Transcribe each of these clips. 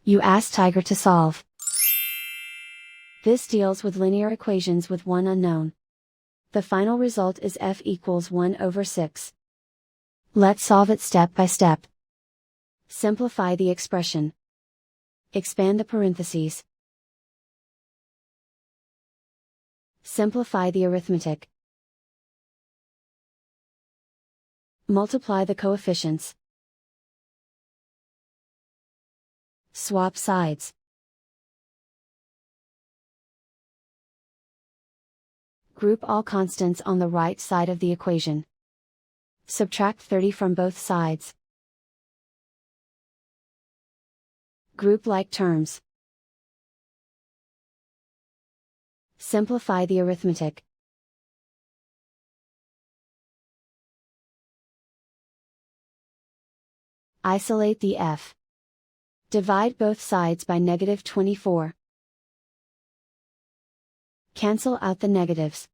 You ask Tiger to solve. This deals with linear equations with one unknown. The final result is f equals 1 over 6. Let's solve it step by step. Simplify the expression. Expand the parentheses. Simplify the arithmetic. Multiply the coefficients. Swap sides. Group all constants on the right side of the equation. Subtract 30 from both sides. Group like terms. Simplify the arithmetic. Isolate the f. Divide both sides by -24. Cancel out the negatives.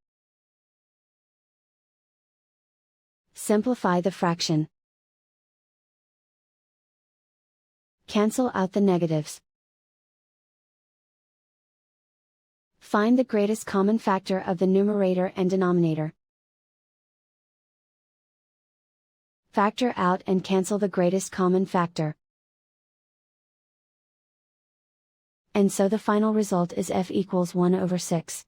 Simplify the fraction. Cancel out the negatives. Find the greatest common factor of the numerator and denominator. Factor out and cancel the greatest common factor. And so the final result is f equals 1 over 6.